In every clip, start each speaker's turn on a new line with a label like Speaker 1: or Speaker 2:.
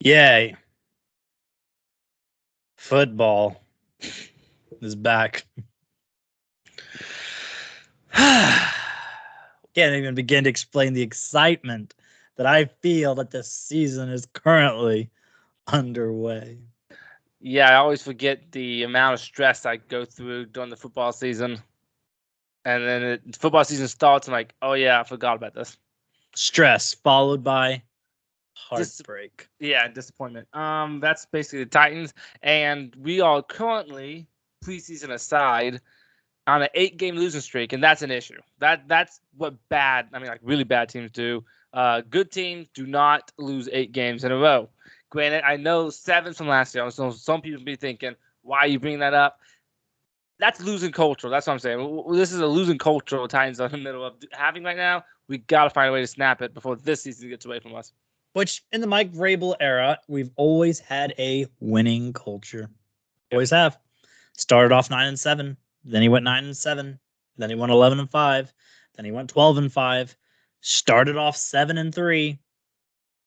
Speaker 1: Yay. Football is back. Can't even begin to explain the excitement that I feel that this season is currently underway.
Speaker 2: Yeah, I always forget the amount of stress I go through during the football season. And then the football season starts, and I'm like, oh, yeah, I forgot about this.
Speaker 1: Stress followed by heartbreak.
Speaker 2: Disappointment. That's basically the Titans. And we are currently, preseason aside, on an 8-game losing streak, and that's an issue. That's what really bad teams do. Good teams do not lose 8 games in a row. Granted, I know 7 from last year, so some people be thinking, why are you bringing that up? That's losing culture. That's what I'm saying. This is a losing culture the Titans are in the middle of having right now. We got to find a way to snap it before this season gets away from us.
Speaker 1: Which, in the Mike Vrabel era, we've always had a winning culture. Always have. Started off 9-7. Then he went 9-7. Then he went 11-5. Then he went 12-5. Started off 7-3,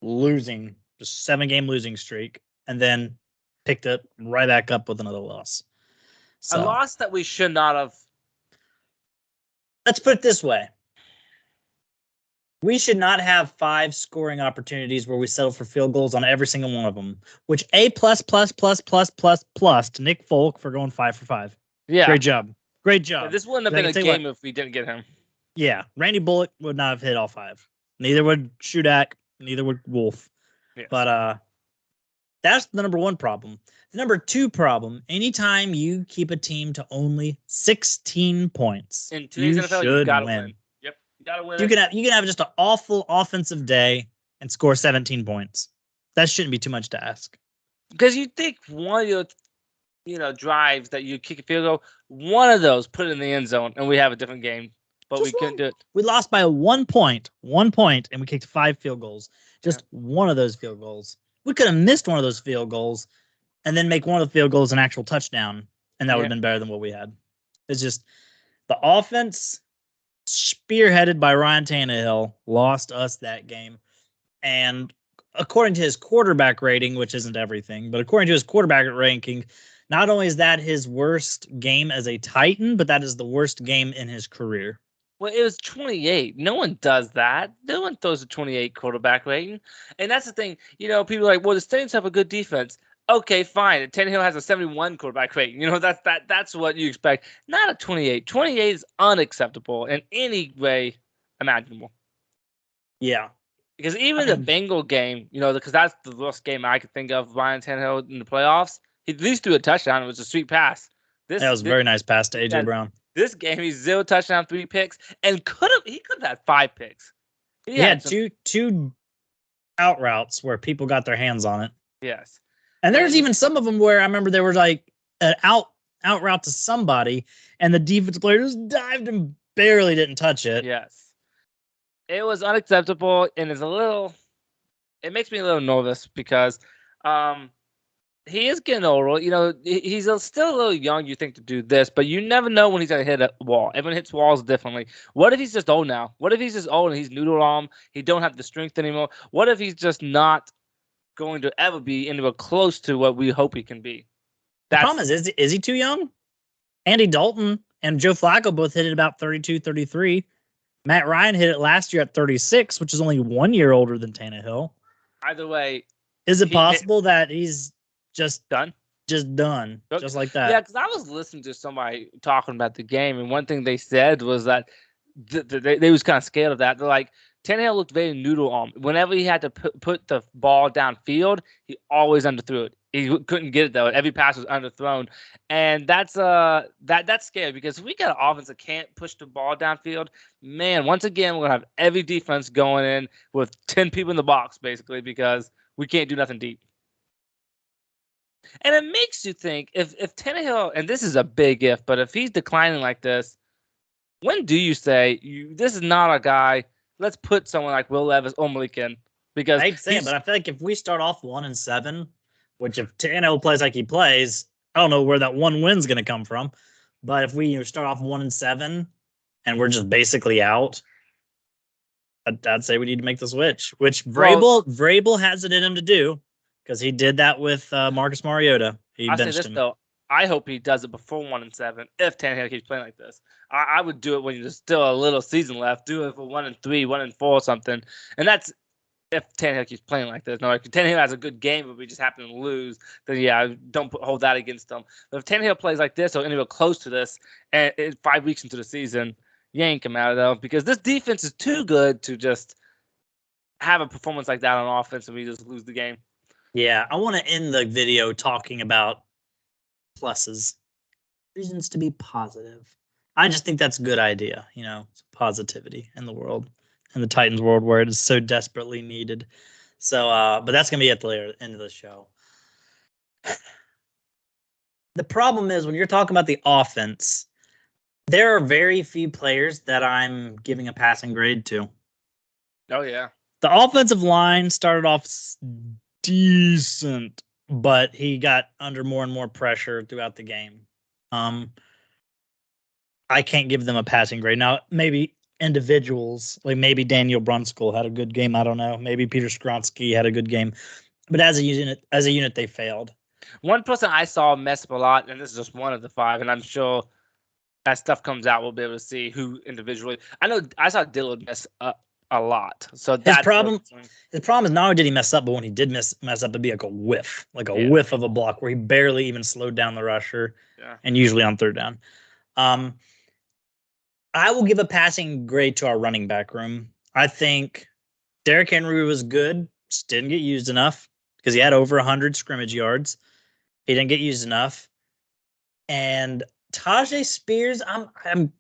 Speaker 1: losing, just 7-game losing streak, and then picked it right back up with another loss.
Speaker 2: So, a loss that we should not have.
Speaker 1: Let's put it this way. We should not have 5 scoring opportunities where we settle for field goals on every single one of them, which A++++++ to Nick Folk for going 5 for 5.
Speaker 2: Yeah.
Speaker 1: Great job. Great job.
Speaker 2: Yeah, this wouldn't have been a game if we didn't get him.
Speaker 1: Yeah. Randy Bullock would not have hit all 5. Neither would Shudak. Neither would Wolf. Yes. But that's the number 1 problem. The number 2 problem, anytime you keep a team to only 16 points,
Speaker 2: in today's NFL, you gotta win. Yep. You gotta win.
Speaker 1: You can have just an awful offensive day and score 17 points. That shouldn't be too much to ask.
Speaker 2: Because you think one of your drives that you kick a field goal, one of those put it in the end zone and we have a different game. But just we couldn't do it.
Speaker 1: We lost by 1 point, and we kicked 5 field goals. Just one of those field goals. We could have missed one of those field goals and then make one of the field goals an actual touchdown, and that would have been better than what we had. It's just the offense, spearheaded by Ryan Tannehill, lost us that game. And according to his quarterback rating, which isn't everything, but according to his quarterback ranking, not only is that his worst game as a Titan, but that is the worst game in his career.
Speaker 2: Well, it was 28. No one does that. No one throws a 28 quarterback rating. And that's the thing. People are like, well, the Saints have a good defense. Okay, fine. Tannehill has a 71 quarterback rating. That's what you expect. Not a 28. 28 is unacceptable in any way imaginable.
Speaker 1: Yeah.
Speaker 2: Because even the Bengal game, because that's the worst game I could think of Ryan Tannehill in the playoffs, he at least threw a touchdown. It was a sweet pass.
Speaker 1: That was a very nice pass to A.J. Brown.
Speaker 2: This game, he's 0 touchdown, 3 picks, and he could have had 5 picks.
Speaker 1: He had two out routes where people got their hands on it.
Speaker 2: Yes.
Speaker 1: And there's even some of them where I remember there was like an out route to somebody, and the defensive player just dived and barely didn't touch it.
Speaker 2: Yes. It was unacceptable, and it makes me a little nervous because he is getting older. He's still a little young, you think, to do this, but you never know when he's going to hit a wall. Everyone hits walls differently. What if he's just old now? What if he's just old and he's noodle arm? He don't have the strength anymore. What if he's just not going to ever be anywhere close to what we hope he can be?
Speaker 1: The problem is he too young? Andy Dalton and Joe Flacco both hit it about 32, 33. Matt Ryan hit it last year at 36, which is only 1 year older than Tannehill.
Speaker 2: Either way.
Speaker 1: Is it possible that he's just
Speaker 2: done?
Speaker 1: Just like that.
Speaker 2: Yeah, because I was listening to somebody talking about the game, and one thing they said was that they was kind of scared of that. They're like, Tannehill looked very noodle arm. Whenever he had to put the ball downfield, he always underthrew it. He couldn't get it though. Every pass was underthrown, and that's scary because if we got an offense that can't push the ball downfield, man, once again we're gonna have every defense going in with 10 people in the box basically because we can't do nothing deep. And it makes you think if Tannehill, and this is a big if, but if he's declining like this, when do you say this is not a guy? Let's put someone like Will Levis or Malik in because
Speaker 1: I hate saying it, but I feel like if we start off 1-7, which if Tannehill plays like he plays, I don't know where that 1 win's going to come from. But if we start off 1-7 and we're just basically out, I'd say we need to make the switch, which Vrabel has it in him to do. because he did that with Marcus Mariota. He
Speaker 2: I'll say
Speaker 1: benched
Speaker 2: this
Speaker 1: him.
Speaker 2: though. I hope he does it before 1-7. If Tannehill keeps playing like this, I would do it when there's still a little season left. Do it for 1-3, 1-4, or something. And that's if Tannehill keeps playing like this. Now, if Tannehill has a good game, but we just happen to lose, then yeah, don't hold that against them. But if Tannehill plays like this or anywhere close to this, and 5 weeks into the season, yank him out of there because this defense is too good to just have a performance like that on offense and we just lose the game.
Speaker 1: Yeah, I want to end the video talking about pluses, reasons to be positive. I just think that's a good idea, positivity in the world, in the Titans world where it is so desperately needed. So, but that's going to be at the end of the show. The problem is when you're talking about the offense, there are very few players that I'm giving a passing grade to.
Speaker 2: Oh, yeah.
Speaker 1: The offensive line started off decent, but he got under more and more pressure throughout the game. I can't give them a passing grade. Now, maybe individuals, like maybe Daniel Brunskill had a good game. I don't know. Maybe Peter Skronsky had a good game. But as a unit, they failed.
Speaker 2: One person I saw mess up a lot, and this is just one of the 5, and I'm sure as stuff comes out, we'll be able to see who individually. I know I saw Dillard mess up a lot. So
Speaker 1: his problem is not only did he mess up, but when he did mess up, it'd be like a whiff of a block where he barely even slowed down the rusher, and usually on third down. I will give a passing grade to our running back room. I think Derrick Henry was good, just didn't get used enough because he had over 100 scrimmage yards. He didn't get used enough. And Tajay Spears, I'm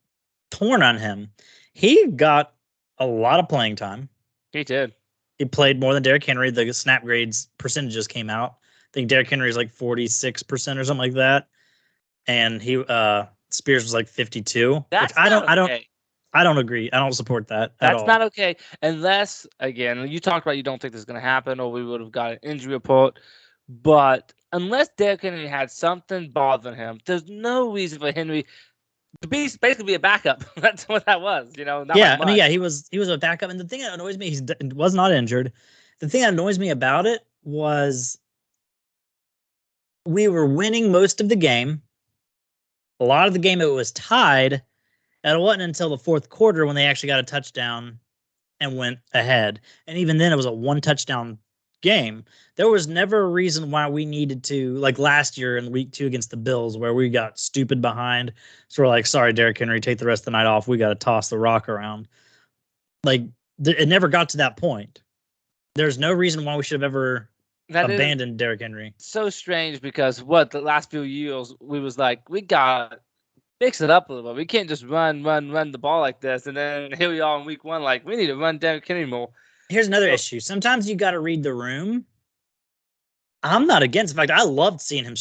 Speaker 1: torn on him. He got a lot of playing time.
Speaker 2: He did.
Speaker 1: He played more than Derrick Henry. The snap grades percentages came out. I think Derrick Henry is like 46% or something like that. And Spears was like 52.
Speaker 2: That's
Speaker 1: I don't agree. I don't support that at all.
Speaker 2: That's not okay. Unless, again, you talked about you don't think this is going to happen or we would have got an injury report. But unless Derrick Henry had something bothering him, there's no reason for Henry to basically be a backup. That's what that was, he
Speaker 1: was a backup. And the thing that annoys me, he was not injured. The thing that annoys me about it was we were winning most of the game. A lot of the game it was tied, and it wasn't until the fourth quarter when they actually got a touchdown and went ahead. And even then, it was a 1-touchdown game. There was never a reason why we needed to, like last year in week 2 against the Bills, where we got stupid behind. So we're like, sorry, Derrick Henry, take the rest of the night off. We got to toss the rock around. Like, it never got to that point. There's no reason why we should have ever abandoned Derrick Henry.
Speaker 2: So strange because the last few years we was like, we got mix it up a little bit. We can't just run the ball like this. And then here we are in week 1, like we need to run Derrick Henry more.
Speaker 1: Here's another issue. Sometimes you got to read the room. I'm not against. In fact, I loved seeing him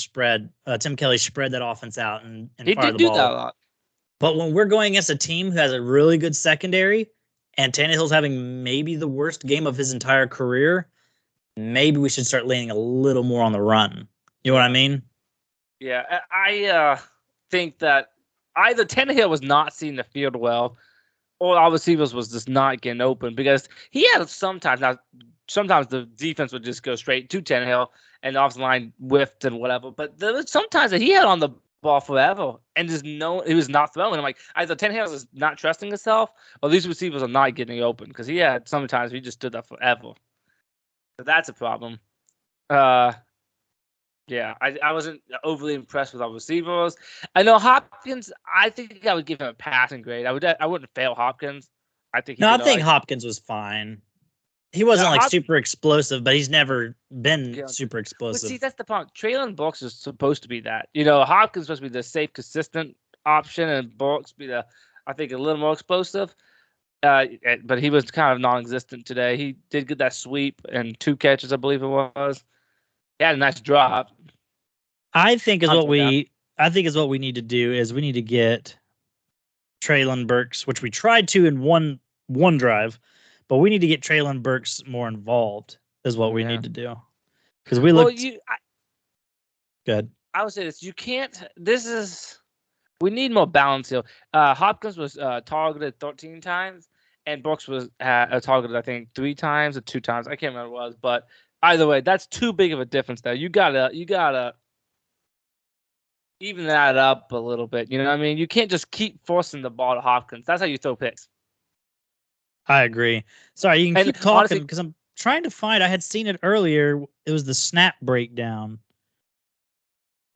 Speaker 1: Tim Kelly spread that offense out and
Speaker 2: he
Speaker 1: fire
Speaker 2: did
Speaker 1: the
Speaker 2: do
Speaker 1: ball.
Speaker 2: That a lot.
Speaker 1: But when we're going against a team who has a really good secondary and Tannehill's having maybe the worst game of his entire career, maybe we should start leaning a little more on the run. You know what I mean?
Speaker 2: Yeah, I think that either Tannehill was not seeing the field well, or our receivers was just not getting open because he had sometimes the defense would just go straight to Tannehill and the offensive line whiffed and whatever. But there was sometimes that he had on the ball forever and he was not throwing. I'm like, either Tannehill is not trusting himself or these receivers are not getting open because he had sometimes he just stood there forever. So that's a problem. Yeah, I wasn't overly impressed with our receivers. I know Hopkins. I think I would give him a passing grade. I wouldn't fail Hopkins. I think.
Speaker 1: Hopkins was fine. He wasn't super explosive, but he's never been super explosive.
Speaker 2: But see, that's the problem. Traylon Burks is supposed to be that. Hopkins is supposed to be the safe, consistent option, and Burks be I think, a little more explosive. But he was kind of non-existent today. He did get that sweep and 2 catches, I believe it was. He had a nice drop.
Speaker 1: I think what we need to do is we need to get Traylon Burks, which we tried to in one drive, but we need to get Traylon Burks more involved. Is what we need to do because we look good.
Speaker 2: I would say this: you can't. We need more balance here. Hopkins was targeted 13 times, and Brooks was targeted, I think, 3 times or 2 times. I can't remember what it was, but either way, that's too big of a difference there. You gotta even that up a little bit. You know what I mean? You can't just keep forcing the ball to Hopkins. That's how you throw picks.
Speaker 1: I agree. Sorry, you can
Speaker 2: And
Speaker 1: keep talking
Speaker 2: honestly,
Speaker 1: because I'm trying to find. I had seen it earlier. It was the snap breakdown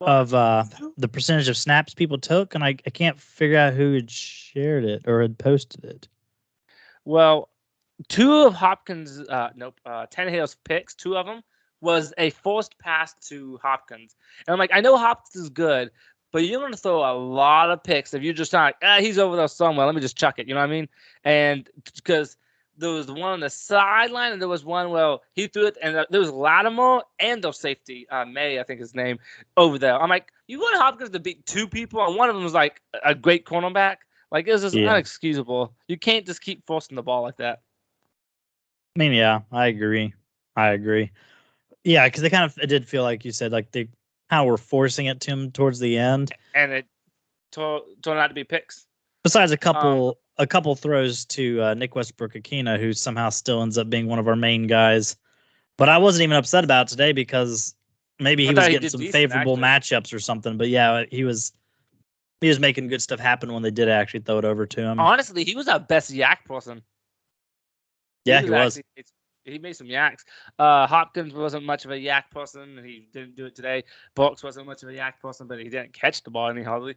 Speaker 1: of the percentage of snaps people took, and I can't figure out who had shared it or had posted it.
Speaker 2: Well, 2 of Hopkins, Tannehill's picks, 2 of them was a forced pass to Hopkins. And I'm like, I know Hopkins is good, but you're going to throw a lot of picks if you're just not like, he's over there somewhere. Let me just chuck it. You know what I mean? And because there was one on the sideline, and there was one where he threw it, and there was Lattimore and their safety, May, I think his name, over there. I'm like, you want Hopkins to beat 2 people, and one of them was like a great cornerback? Like, it's just unexcusable. You can't just keep forcing the ball like that.
Speaker 1: I mean, yeah, I agree. Yeah, because it did feel like you said, like they kind of were forcing it to him towards the end,
Speaker 2: and it turned out to be picks.
Speaker 1: Besides a couple throws to Nick Westbrook-Akina, who somehow still ends up being one of our main guys. But I wasn't even upset about it today because maybe he was getting some favorable matchups or something. But yeah, he was making good stuff happen when they did actually throw it over to him.
Speaker 2: Honestly, he was our best yak person.
Speaker 1: Yeah, he was.
Speaker 2: He made some yaks. Hopkins wasn't much of a yak person. He didn't do it today. Brooks wasn't much of a yak person, but he didn't catch the ball any hardly.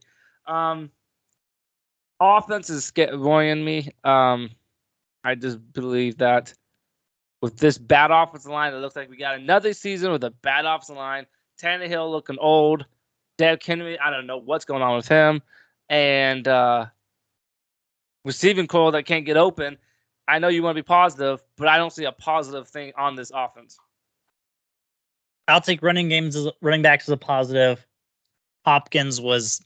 Speaker 2: Offense is worrying me. I just believe that with this bad offensive line, it looks like we got another season with a bad offensive line. Tannehill looking old. Derrick Henry, I don't know what's going on with him. And receiving core that can't get open. I know you want to be positive, but I don't see a positive thing on this offense.
Speaker 1: I'll take running backs as a positive. Hopkins was,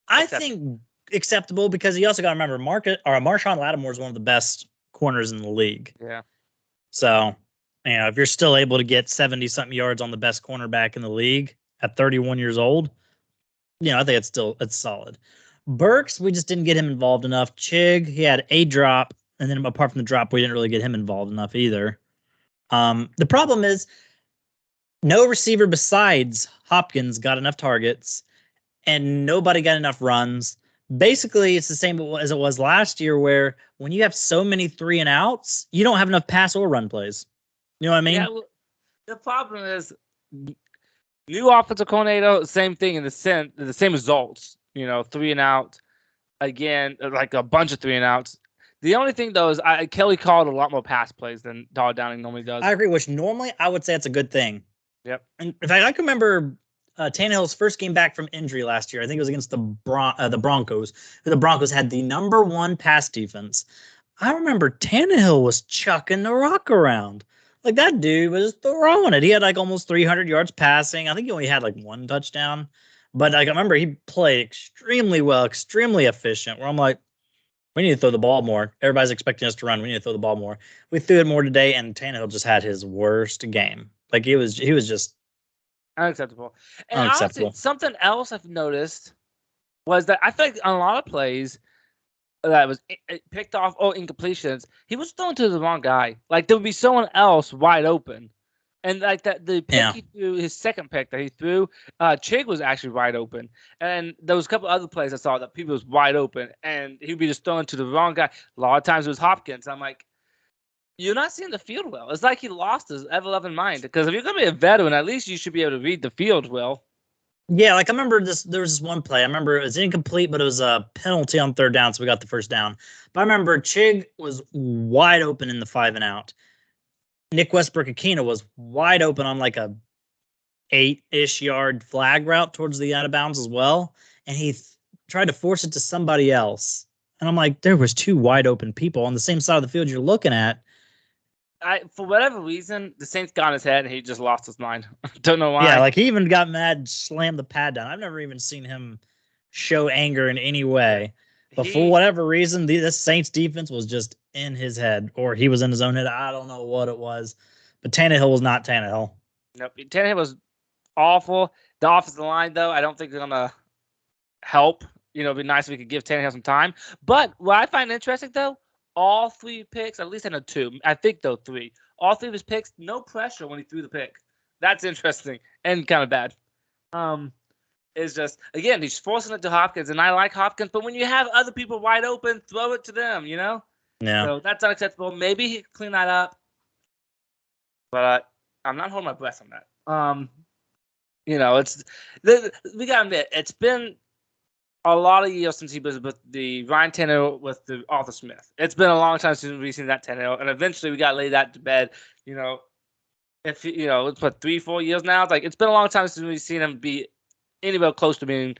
Speaker 1: I think, acceptable because you also got to remember Marshawn Lattimore is one of the best corners in the league.
Speaker 2: Yeah.
Speaker 1: So, if you're still able to get 70-something yards on the best cornerback in the league at 31 years old, I think it's solid. Burks, we just didn't get him involved enough. Chig, he had a drop, and then apart from the drop, we didn't really get him involved enough either. The problem is no receiver besides Hopkins got enough targets, and nobody got enough runs. Basically, it's the same as it was last year, where when you have so many 3 and outs, you don't have enough pass or run plays. You know what I mean?
Speaker 2: Yeah, well, the problem is new offensive coordinator, same thing in the same results. 3 and out again, like a bunch of 3 and outs. The only thing though is Kelly called a lot more pass plays than Todd Downing normally does.
Speaker 1: I agree, which normally I would say it's a good thing.
Speaker 2: Yep.
Speaker 1: And in fact, I can remember Tannehill's first game back from injury last year. I think it was against the Broncos. The Broncos had the number 1 pass defense. I remember Tannehill was chucking the rock around. Like, that dude was throwing it. He had like almost 300 yards passing. I think he only had like 1 touchdown. But like, I remember he played extremely well, extremely efficient, where I'm like, we need to throw the ball more. Everybody's expecting us to run. We need to throw the ball more. We threw it more today, and Tannehill just had his worst game. Like, he was just
Speaker 2: unacceptable. And honestly, something else I've noticed was that I feel like on a lot of plays that was picked off or incompletions, he was throwing to the wrong guy. Like, there would be someone else wide open. And like that, the pick he threw, his second pick that he threw, Chig was actually wide open. And there was a couple other plays I saw that people was wide open, and he'd be just throwing to the wrong guy. A lot of times it was Hopkins. I'm like, you're not seeing the field well. It's like he lost his ever-loving mind. Because if you're going to be a veteran, at least you should be able to read the field well.
Speaker 1: Yeah, like I remember there was this one play. I remember it was incomplete, but it was a penalty on 3rd down, so we got the first down. But I remember Chig was wide open in the 5 and out. Nick Westbrook-Akina was wide open on like a 8-ish yard flag route towards the out of bounds as well. And he tried to force it to somebody else. And I'm like, there was 2 wide open people on the same side of the field you're looking at.
Speaker 2: For whatever reason, the Saints got in his head and he just lost his mind. Don't know why.
Speaker 1: Yeah, like he even got mad and slammed the pad down. I've never even seen him show anger in any way. But for whatever reason, this Saints defense was just in his head, or he was in his own head. I don't know what it was. But Tannehill was not Tannehill.
Speaker 2: Nope. Tannehill was awful. The offensive line, though, I don't think they're going to help. It'd be nice if we could give Tannehill some time. But what I find interesting, though, all 3 picks, at least I know 2. I think though 3. All 3 of his picks, no pressure when he threw the pick. That's interesting and kind of bad. It's just, again, he's forcing it to Hopkins, and I like Hopkins, but when you have other people wide open, throw it to them, you know?
Speaker 1: Yeah.
Speaker 2: So that's unacceptable. Maybe he can clean that up, but I'm not holding my breath on that. We got to admit, it's been a lot of years since he was with the Ryan Tannehill with the Arthur Smith. It's been a long time since we've seen that Tannehill, and eventually we got to lay that to bed. If it's 3-4 years now. It's been a long time since we've seen him be anywhere close to being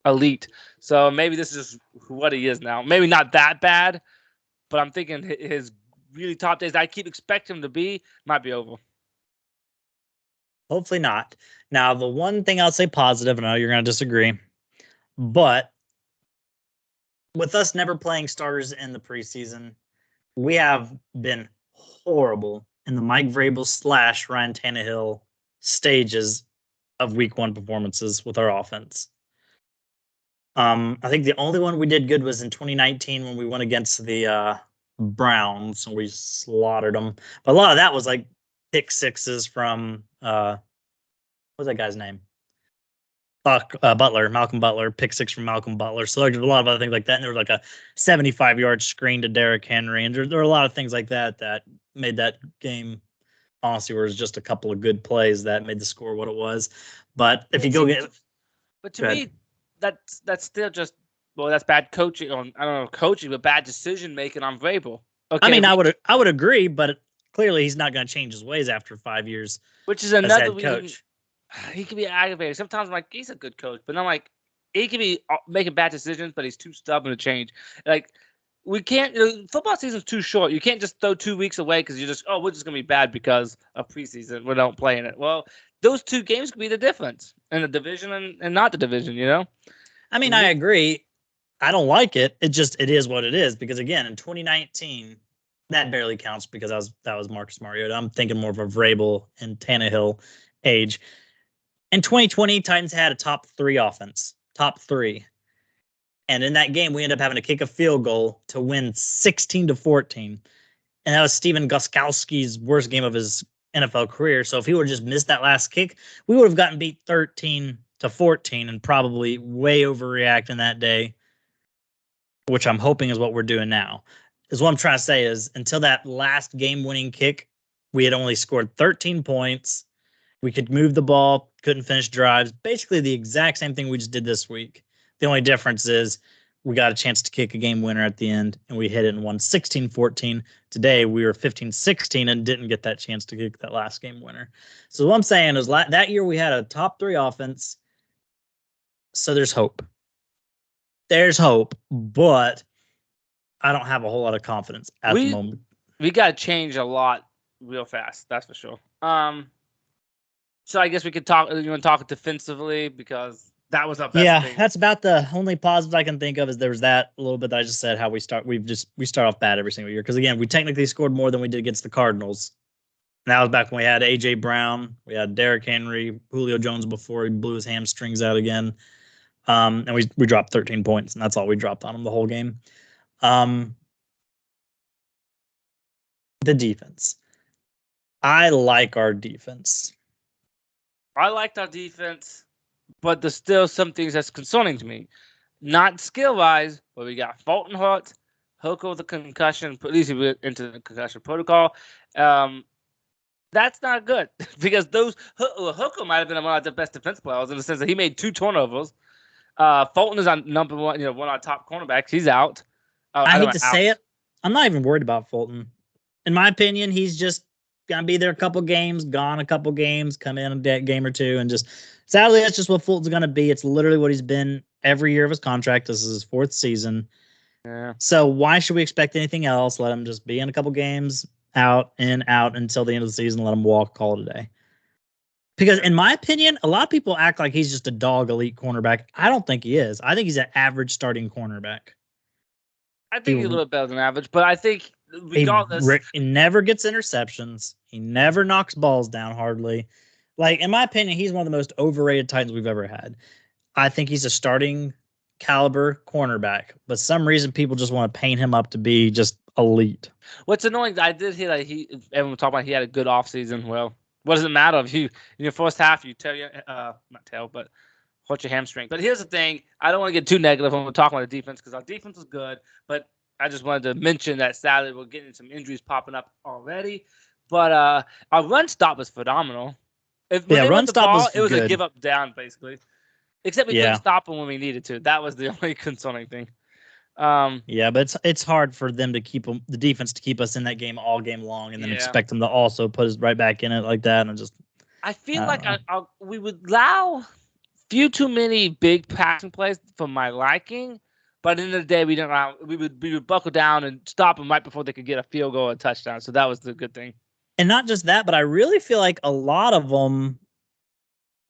Speaker 2: elite. So maybe this is just what he is now. Maybe not that bad, but I'm thinking his really top days I keep expecting him to be might be over.
Speaker 1: Hopefully not. Now, the one thing I'll say positive, and I know you're going to disagree, but with us never playing starters in the preseason, we have been horrible in the Mike Vrabel / Ryan Tannehill stages of week 1 performances with our offense. I think the only one we did good was in 2019 when we went against the Browns and we slaughtered them. But a lot of that was like pick sixes from what's that guy's name? Butler, Malcolm Butler, pick 6 from Malcolm Butler. So there's a lot of other things like that. And there was like a 75-yard screen to Derrick Henry. And there were a lot of things like that that made that game, honestly, where it was just a couple of good plays that made the score what it was. But if you go get...
Speaker 2: But to me, that's still just, that's bad coaching. I don't know, coaching, but bad decision-making on Vrabel. Okay,
Speaker 1: I mean, I would agree, but clearly he's not going to change his ways after 5 years.
Speaker 2: Which is another
Speaker 1: reason coach.
Speaker 2: He can be aggravated. Sometimes I'm like, he's a good coach, but I'm like, he can be making bad decisions, but he's too stubborn to change. We can't. Football season's too short. You can't just throw 2 weeks away because you're just, we're just gonna be bad because of preseason. We don't play in it. Well, those 2 games could be the difference in the division and not the division.
Speaker 1: I mean, I agree. I don't like it. It is what it is. Because again, in 2019, that barely counts because that was Marcus Mariota. I'm thinking more of a Vrabel and Tannehill age. In 2020, Titans had a top 3 offense. Top 3. And in that game, we ended up having to kick a field goal to win 16-14. And that was Steven Gostkowski's worst game of his NFL career. So if he would have just missed that last kick, we would have gotten beat 13-14 and probably way overreacting that day, which I'm hoping is what we're doing now. Is what I'm trying to say is until that last game-winning kick, we had only scored 13 points. We could move the ball, couldn't finish drives. Basically the exact same thing we just did this week. The only difference is we got a chance to kick a game winner at the end, and we hit it and won 16-14. Today, we were 15-16 and didn't get that chance to kick that last game winner. So what I'm saying is that year we had a top 3 offense, so there's hope. There's hope, but I don't have a whole lot of confidence at the moment.
Speaker 2: We got to change a lot real fast, that's for sure. So I guess we could talk. You want to talk defensively because that was our best thing.
Speaker 1: That's about the only positive I can think of. Is there was that a little bit that I just said how we start. We start off bad every single year because again we technically scored more than we did against the Cardinals. And that was back when we had AJ Brown, we had Derrick Henry, Julio Jones before he blew his hamstrings out again, and we dropped 13 points, and that's all we dropped on him the whole game. The defense, I like our defense.
Speaker 2: I liked our defense, but there's still some things that's concerning to me. Not skill-wise, but we got Fulton hurt, Hooker with a concussion, at least he went into the concussion protocol. That's not good because Hooker might have been one of the best defense players in the sense that he made 2 turnovers. Fulton is on number 1, one of our top cornerbacks. He's out.
Speaker 1: I hate to say it. I'm not even worried about Fulton. In my opinion, he's just gonna be there a couple games, gone a couple games, come in a game or 2, and just sadly that's just what Fulton's gonna be. It's literally what he's been every year of his contract. This is his 4th season.
Speaker 2: Yeah.
Speaker 1: So why should we expect anything else? Let him just be in a couple games, out until the end of the season. Let him walk, call it a day. Because in my opinion, a lot of people act like he's just a dog elite cornerback. I don't think he is. I think he's an average starting cornerback.
Speaker 2: I think he's a little bit better than average, but I think regardless,
Speaker 1: he never gets interceptions. He never knocks balls down hardly. In my opinion, he's one of the most overrated Titans we've ever had. I think he's a starting caliber cornerback, but some reason people just want to paint him up to be just elite.
Speaker 2: What's annoying, I did hear that everyone was talking about he had a good offseason. Well, what does it matter if you in your first half you tear your not tear, but hurt your hamstring? But here's the thing: I don't want to get too negative when we're talking about the defense because our defense is good. But I just wanted to mention that sadly we're getting some injuries popping up already. But our run stop was phenomenal. When they
Speaker 1: run
Speaker 2: went the
Speaker 1: stop
Speaker 2: ball,
Speaker 1: was
Speaker 2: it was
Speaker 1: good.
Speaker 2: a give up down basically. Except we couldn't stop them when we needed to. That was the only concerning thing.
Speaker 1: Yeah, but it's hard for them to keep the defense to keep us in that game all game long, and then expect them to also put us right back in it like that, and
Speaker 2: I feel like we would allow few too many big passing plays for my liking, but at the end of the day, we didn't allow. We would buckle down and stop them right before they could get a field goal or a touchdown. So that was the good thing.
Speaker 1: And not just that, but I really feel like a lot of them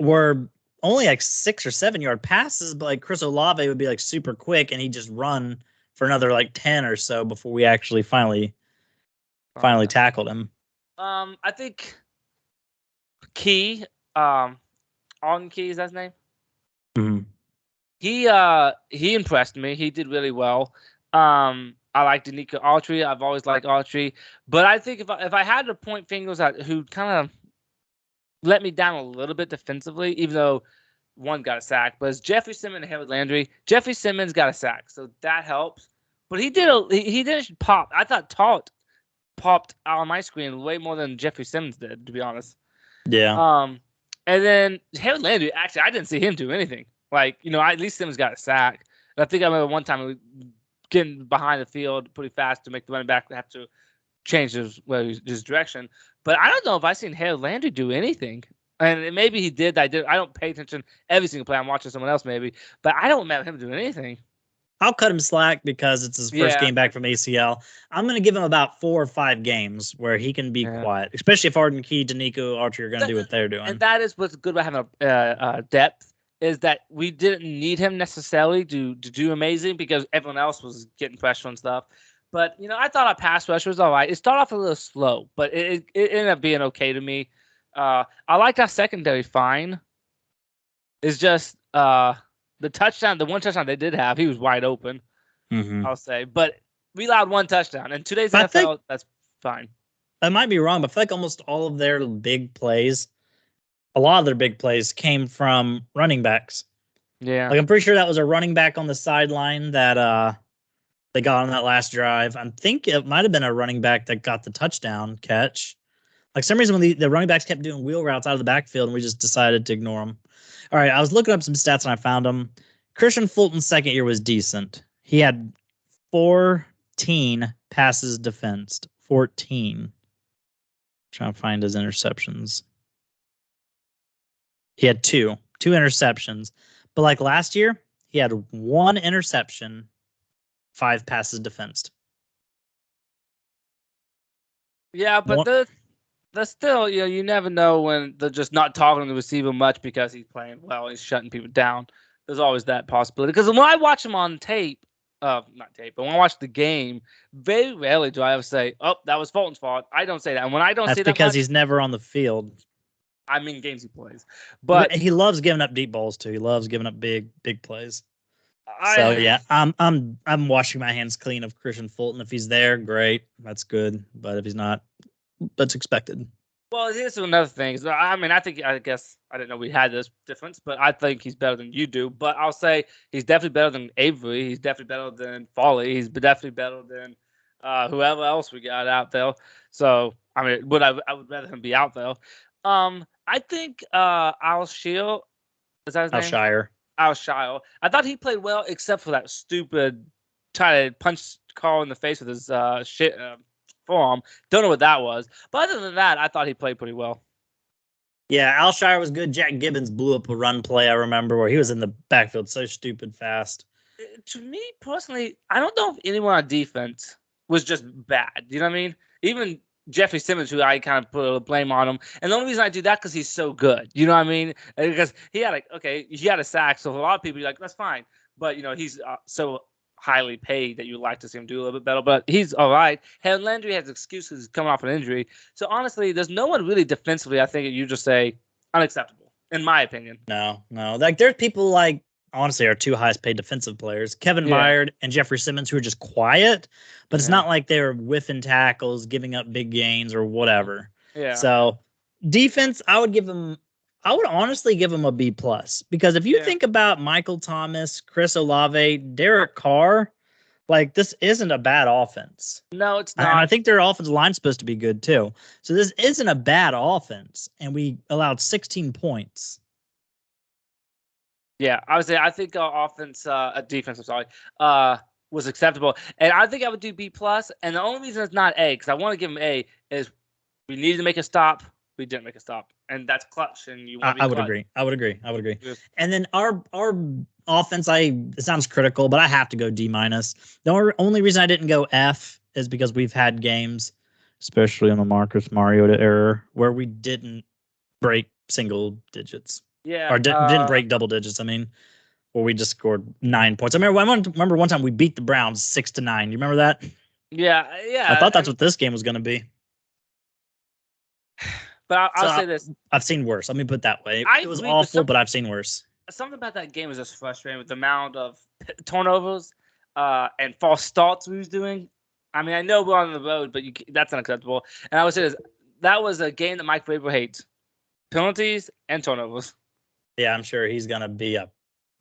Speaker 1: were only like 6 or 7 yard passes, but like Chris Olave would be like super quick and he'd just run for another like 10 or so before we actually finally tackled him.
Speaker 2: I think Key, on Key is that his name?
Speaker 1: Mm-hmm.
Speaker 2: He impressed me. He did really well. I like Danico Autry. I've always liked Autry, but I think if I had to point fingers at who kind of let me down a little bit defensively, even though one got a sack, but it's Jeffrey Simmons and Harold Landry. Jeffrey Simmons got a sack, so that helps. But he didn't pop. I thought Talt popped out on my screen way more than Jeffrey Simmons did, to be honest.
Speaker 1: Yeah.
Speaker 2: And then Harold Landry, actually, I didn't see him do anything. Like, at least Simmons got a sack. And I think I remember one time getting behind the field pretty fast to make the running back have to change his direction. But I don't know if I've seen Harold Landry do anything. And maybe he did. I don't pay attention every single play. I'm watching someone else maybe. But I don't remember him doing anything.
Speaker 1: I'll cut him slack because it's his first game back from ACL. I'm going to give him about 4 or 5 games where he can be quiet, especially if Arden Key, Danico, Archer are going to do what they're doing.
Speaker 2: And that is what's good about having depth, is that we didn't need him necessarily to do amazing because everyone else was getting pressure and stuff. But, I thought our pass rush was all right. It started off a little slow, but it ended up being okay to me. I liked our secondary fine. It's just the one touchdown they did have, he was wide open, I'll say. But we allowed one touchdown. And today's NFL, that's fine.
Speaker 1: I might be wrong, but I feel like almost all of their big plays, a lot of their big plays came from running backs.
Speaker 2: Yeah.
Speaker 1: Like I'm pretty sure that was a running back on the sideline that they got on that last drive. I think it might have been a running back that got the touchdown catch. Like some reason when the running backs kept doing wheel routes out of the backfield and we just decided to ignore them. All right, I was looking up some stats and I found them. Christian Fulton's second year was decent. He had 14 passes defensed. 14. Trying to find his interceptions. He had two interceptions. But like last year, he had 1 interception, 5 passes defensed.
Speaker 2: Yeah, but that's still, you never know when they're just not talking to the receiver much because he's playing well, he's shutting people down. There's always that possibility. Because when I watch him on tape, not tape, but when I watch the game, very rarely do I ever say, "Oh, that was Fulton's fault." I don't say that. And when I don't say that,
Speaker 1: that's because he's never on the field.
Speaker 2: I mean, games he plays, but
Speaker 1: he loves giving up deep balls too. He loves giving up big plays. So yeah, I'm washing my hands clean of Christian Fulton. If he's there, great, that's good. But if he's not, that's expected.
Speaker 2: Well, here's another thing. I guess I didn't know we had this difference, but I think he's better than you do. But I'll say he's definitely better than Avery. He's definitely better than Foley. He's definitely better than whoever else we got out there. So I would rather him be out there. I think Alshire, is that his name? Alshire. I thought he played well, except for that stupid try to punch Carl in the face with his forearm. Don't know what that was. But other than that, I thought he played pretty well.
Speaker 1: Yeah, Alshire was good. Jack Gibbons blew up a run play, I remember, where he was in the backfield so stupid fast.
Speaker 2: To me, personally, I don't know if anyone on defense was just bad. You know what I mean? Even Jeffrey Simmons, who I kind of put a blame on him. And the only reason I do that because he's so good. You know what I mean? Because he had a sack. So a lot of people are like, that's fine. But, he's so highly paid that you would like to see him do a little bit better. But he's all right. Harold Landry has excuses. He's coming off an injury. So honestly, there's no one really defensively, I think you just say, unacceptable, in my opinion.
Speaker 1: No. Like there's people like honestly our two highest paid defensive players, Kevin
Speaker 2: Yeah.
Speaker 1: Byard and Jeffrey Simmons, who are just quiet, but it's
Speaker 2: Yeah.
Speaker 1: not like they're whiffing tackles, giving up big gains or whatever.
Speaker 2: Yeah.
Speaker 1: So defense, I would honestly give them a B plus, because if you
Speaker 2: Yeah.
Speaker 1: think about Michael Thomas, Chris Olave, Derek Carr, like this isn't a bad offense.
Speaker 2: No, it's
Speaker 1: And I
Speaker 2: not.
Speaker 1: think their offensive line's supposed to be good too. So this isn't a bad offense, and we allowed 16 points.
Speaker 2: Yeah, I would say I think defense, I'm sorry, was acceptable, and I think I would do B plus. And the only reason it's not A, because I want to give him A, is we needed to make a stop. We didn't make a stop, and that's clutch. And you want to be
Speaker 1: I would
Speaker 2: clutch.
Speaker 1: agree. I would agree. I would agree.
Speaker 2: Yes.
Speaker 1: And then our offense, it sounds critical, but I have to go D minus. The only reason I didn't go F is because we've had games, especially in the Marcus Mariota era, where we didn't break single digits.
Speaker 2: Yeah,
Speaker 1: Or didn't break double digits. I mean, where we just scored 9 points. I remember one time we beat the Browns 6-9. You remember that?
Speaker 2: Yeah.
Speaker 1: I thought that's what this game was going to be.
Speaker 2: But I'll say this:
Speaker 1: I've seen worse. Let me put it that way. It was awful, but I've seen worse.
Speaker 2: Something about that game was just frustrating with the amount of turnovers and false starts we was doing. I mean, I know we're on the road, but that's unacceptable. And I would say this: that was a game that Mike Vrabel hates: penalties and turnovers.
Speaker 1: Yeah, I'm sure he's gonna be a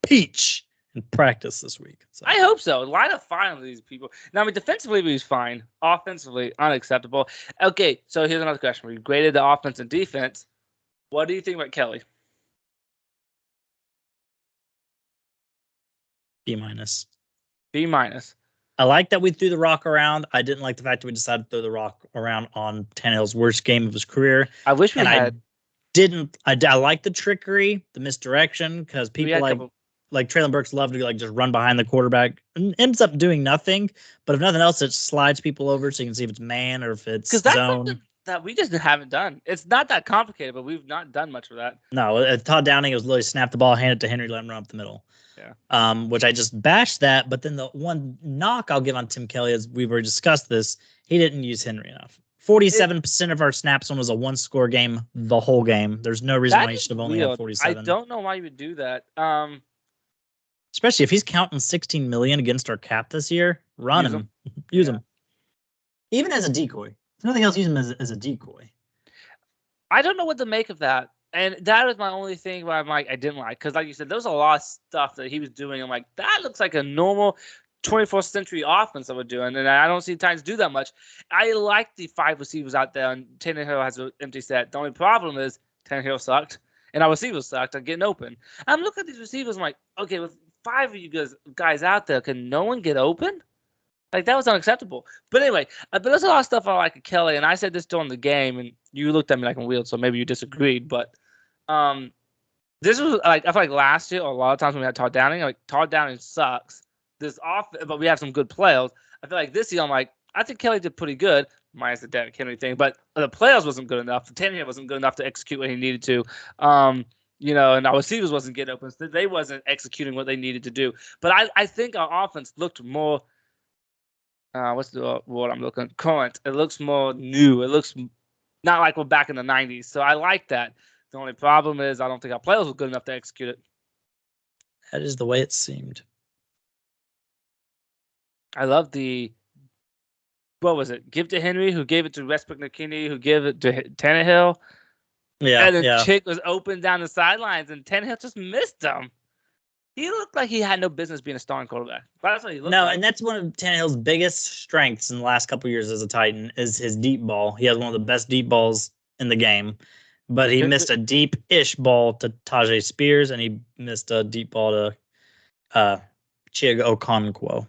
Speaker 1: peach in practice this week. So.
Speaker 2: I hope so. Light a fire on these people. Now, I mean, defensively, he was fine. Offensively, unacceptable. Okay, so here's another question. We graded the offense and defense. What do you think about Kelly?
Speaker 1: B minus.
Speaker 2: B minus.
Speaker 1: I like that we threw the rock around. I didn't like the fact that we decided to throw the rock around on Tannehill's worst game of his career.
Speaker 2: I wish we had.
Speaker 1: I like the trickery, the misdirection, because people like Traylon Burks love to just run behind the quarterback and ends up doing nothing. But if nothing else, it slides people over so you can see if it's man or if it's zone.
Speaker 2: Because that's something that we just haven't done. It's not that complicated, but we've not done much of that.
Speaker 1: No, Todd Downing, it was literally snap the ball, hand it to Henry, let him run up the middle.
Speaker 2: Yeah.
Speaker 1: Which I just bashed that. But then the one knock I'll give on Tim Kelly, as we've already discussed this, he didn't use Henry enough. 47% of our snaps was a one-score game the whole game. There's no reason why he should have only had 47.
Speaker 2: I don't know why you would do that.
Speaker 1: Especially if he's counting 16 million against our cap this year. Run him. Use him. Even as a decoy. If nothing else, use him as a decoy.
Speaker 2: I don't know what to make of that. And that was my only thing where I didn't like. Because like you said, there was a lot of stuff that he was doing. I'm like, that looks like a normal 24th century offense that we're doing, and I don't see Titans do that much. I like the 5 receivers out there, and Tannehill has an empty set. The only problem is Tannehill sucked, and our receivers sucked at getting open. I'm looking at these receivers, I'm like, okay, with 5 of you guys out there, can no one get open? Like, that was unacceptable. But anyway, but there's a lot of stuff I like at Kelly, and I said this during the game, and you looked at me like I'm weird, so maybe you disagreed, but this was, like, I feel like last year, or a lot of times when we had Todd Downing, like, Todd Downing sucks. But we have some good players. I feel like this year, I'm like, I think Kelly did pretty good, minus the Derrick Henry thing. But the players wasn't good enough. The Tannehill wasn't good enough to execute what he needed to. And our receivers wasn't getting open. So they wasn't executing what they needed to do. But I think our offense looked more. What's the word I'm looking? Current. It looks more new. It looks not like we're back in the 90s. So I like that. The only problem is I don't think our players were good enough to execute it.
Speaker 1: That is the way it seemed.
Speaker 2: I love what was it? Give to Henry, who gave it to Westbrook Nakini, who gave it to Tannehill.
Speaker 1: Yeah,
Speaker 2: and the Chick was open down the sidelines, and Tannehill just missed him. He looked like he had no business being a starting quarterback. That's what he looked like.
Speaker 1: And that's one of Tannehill's biggest strengths in the last couple of years as a Titan is his deep ball. He has one of the best deep balls in the game, but he missed a deep-ish ball to Tajay Spears, and he missed a deep ball to Chig Okonkwo.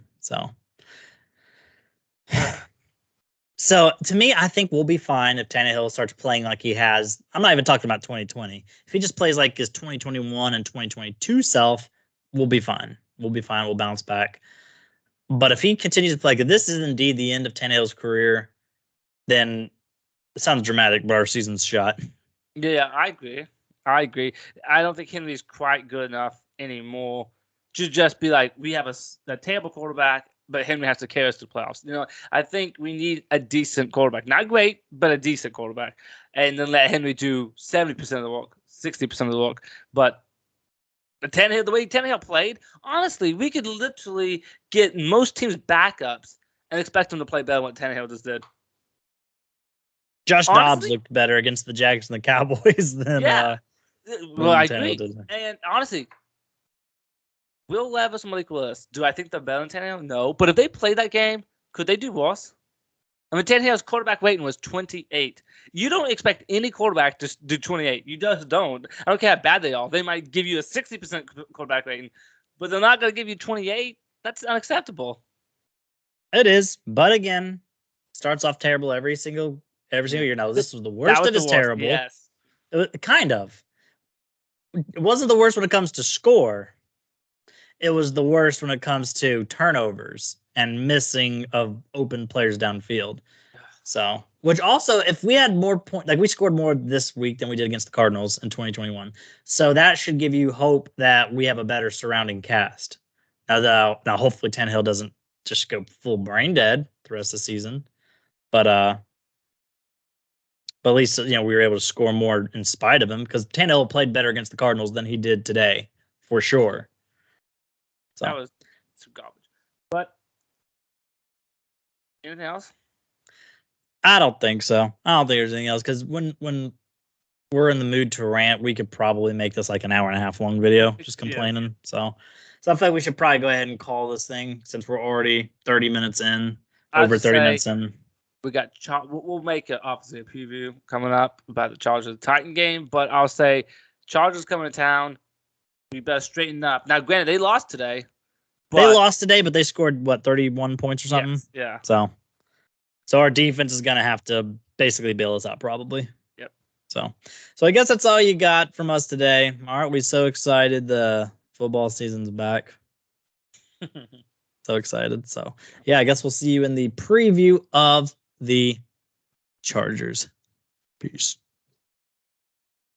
Speaker 1: So to me, I think we'll be fine if Tannehill starts playing like he has. I'm not even talking about 2020. If he just plays like his 2021 and 2022 self, we'll be fine. We'll bounce back. But if he continues to play, if this is indeed the end of Tannehill's career, then it sounds dramatic, but our season's shot.
Speaker 2: Yeah, I agree. I don't think Henry's quite good enough anymore to just be like, we have a terrible quarterback, but Henry has to carry us to the playoffs. I think we need a decent quarterback. Not great, but a decent quarterback. And then let Henry do 70% of the work, 60% of the work. But The way Tannehill played, honestly, we could literally get most teams' backups and expect them to play better than what Tannehill just did.
Speaker 1: Josh Dobbs looked better against the Jags and the Cowboys than
Speaker 2: I agree.
Speaker 1: Did.
Speaker 2: And honestly, Will Levis and Malik Willis, do I think they're better than Tannehill? No. But if they played that game, could they do worse? I mean, Tannehill's quarterback rating was 28. You don't expect any quarterback to do 28. You just don't. I don't care how bad they are. They might give you a 60% quarterback rating, but they're not going to give you 28. That's unacceptable.
Speaker 1: It is. But again, starts off terrible every single year. No, this was the worst of his terrible.
Speaker 2: Yes.
Speaker 1: Kind of. It wasn't the worst when it comes to score. It was the worst when it comes to turnovers and missing of open players downfield. So, which also, if we had more points, like we scored more this week than we did against the Cardinals in 2021. So that should give you hope that we have a better surrounding cast. Now hopefully Tannehill doesn't just go full brain dead the rest of the season. But at least, we were able to score more in spite of him because Tannehill played better against the Cardinals than he did today, for sure. So.
Speaker 2: That was some garbage. But anything else?
Speaker 1: I don't think so. I don't think there's anything else because when we're in the mood to rant, we could probably make this like an hour and a half long video just complaining. Yeah. So I feel like we should probably go ahead and call this thing since we're already 30 minutes in, over 30 minutes in.
Speaker 2: We got we'll make an opposite preview coming up about the Chargers Titan game, but I'll say Chargers coming to town. We better straighten up. Now, granted, they lost today.
Speaker 1: They lost today, but they scored 31 points or something.
Speaker 2: Yes, yeah.
Speaker 1: So our defense is gonna have to basically bail us out, probably.
Speaker 2: Yep.
Speaker 1: So I guess that's all you got from us today. Aren't we so excited? The football season's back. So excited. So yeah, I guess we'll see you in the preview of the Chargers. Peace.